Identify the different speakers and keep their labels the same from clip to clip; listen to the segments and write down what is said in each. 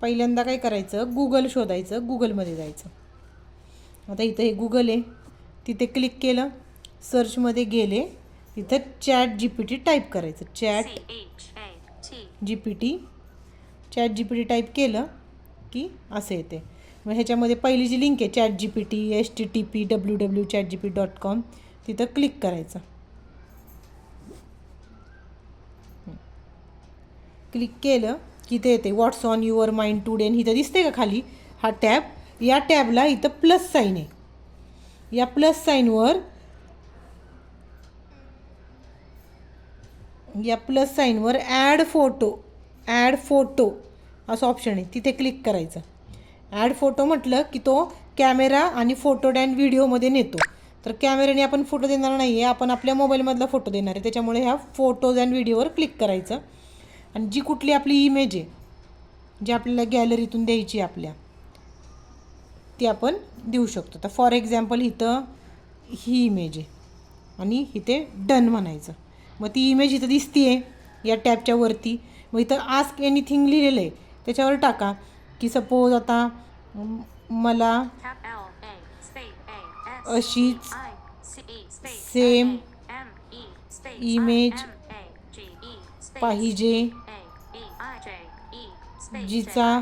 Speaker 1: पहिल्यांदा काय करायचं, गुगल शोधायचं, गुगलमध्ये जायचं. आता इथं हे गुगल आहे, तिथे क्लिक केलं, सर्चमध्ये गेले, तिथं ChatGPT टाईप करायचं. ChatGPT टाईप केलं की असं येते. मग ह्याच्यामध्ये पहिली जी लिंक आहे ChatGPT http://www.chatgpt.com तिथं क्लिक करायचं. क्लिक केलं की ते येते व्हॉट्स ऑन युअर माइंड टुडे, आणि इथं दिसते का खाली हा टॅब, या टॅबला इथं प्लस साईन आहे. या प्लस साईनवर ॲड फोटो असं ऑप्शन आहे, तिथे क्लिक करायचं. ॲड फोटो म्हटलं की तो कॅमेरा आणि फोटो अँड व्हिडिओमध्ये नेतो. तर कॅमेऱ्याने आपण फोटो देणार नाही आहे, आपण आपल्या मोबाईलमधला फोटो देणार आहे. त्याच्यामुळे ह्या फोटोज अँड व्हिडिओवर क्लिक करायचं. आणि जी कुठली आपली इमेज आहे, जी आपल्याला गॅलरीतून द्यायची आपल्या, ती आपण देऊ शकतो. तर फॉर एक्झाम्पल इथं ही इमेज आहे आणि इथे डन म्हणायचं. मग ती इमेज इथं दिसते आहे या टॅबच्या वरती. मग इथं आस्क एनिथिंग लिहिलेलं आहे, त्याच्यावर टाका की सपोज आता मला अशीच सेम इमेज पाहिजे जिचा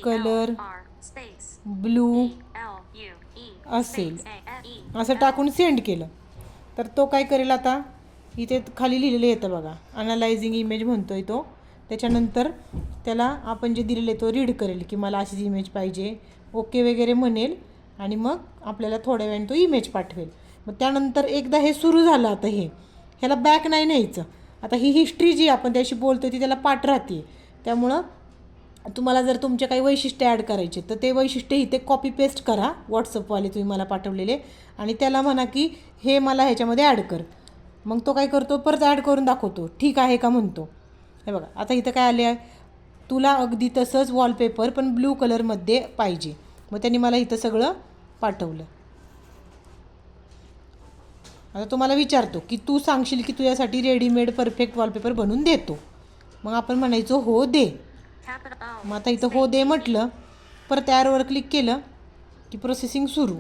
Speaker 1: कलर ब्लू असेल, असं टाकून सेंड केलं तर तो काय करेल, आता इथे खाली लिहिलेलं येतं बघा, अनालायझिंग इमेज म्हणतोय तो. त्याच्यानंतर त्याला आपण जे दिलेलं आहे तो रीड करेल की मला अशीच इमेज पाहिजे, ओके वगैरे म्हणेल, आणि मग आपल्याला थोड्या वेळाने तो इमेज पाठवेल. मग त्यानंतर एकदा हे सुरू झालं, आता ह्याला बॅक नाही न्यायचं. आता ही हिस्ट्री जी आपण त्याशी बोलतो ती त्याला पाठ राहते. त्यामुळं तुम्हाला जर तुमचे काही वैशिष्ट्य ॲड करायचे तर ते वैशिष्ट्य इथे कॉपी पेस्ट करा, व्हॉट्सअपवाले तुम्ही मला पाठवलेले, आणि त्याला म्हणा की हे मला ह्याच्यामध्ये ॲड कर. मग तो काय करतो, परत ॲड करून दाखवतो, ठीक आहे का म्हणतो. हे बघा आता इथं काय आले आहे, तुला अगदी तसंच वॉलपेपर पण ब्लू कलरमध्ये पाहिजे. मग त्यांनी मला इथं सगळं पाठवलं. आता तुम्हाला विचारतो की तू सांगशील की तुझ्यासाठी रेडीमेड परफेक्ट वॉलपेपर बनवून देतो. मग आपण म्हणायचो हो दे. मग आता इथं हो दे म्हटलं, परत ॲरोवर क्लिक केलं की प्रोसेसिंग सुरू.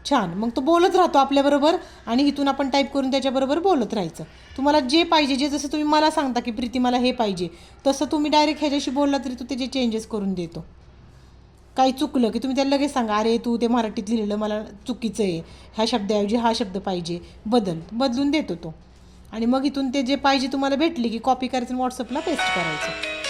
Speaker 1: छान. मग तो बोलत राहतो आपल्याबरोबर, आणि इथून आपण टाईप करून त्याच्याबरोबर बोलत राहायचं. तुम्हाला जे पाहिजे, जे जसं तुम्ही मला सांगता की प्रीती मला हे पाहिजे, तसं तुम्ही डायरेक्ट ह्याच्याशी बोलला तरी तो त्याचे चेंजेस करून देतो. काही चुकलं की तुम्ही त्याला लगेच सांगा, अरे तू ते मराठीत लिहिलेलं मला चुकीचं आहे, ह्या शब्दाऐवजी हा शब्द पाहिजे, बदलून देतो तो. आणि मग इथून ते जे पाहिजे तुम्हाला भेटली की कॉपी करायचं आणि व्हॉट्सअपला पेस्ट करायचं.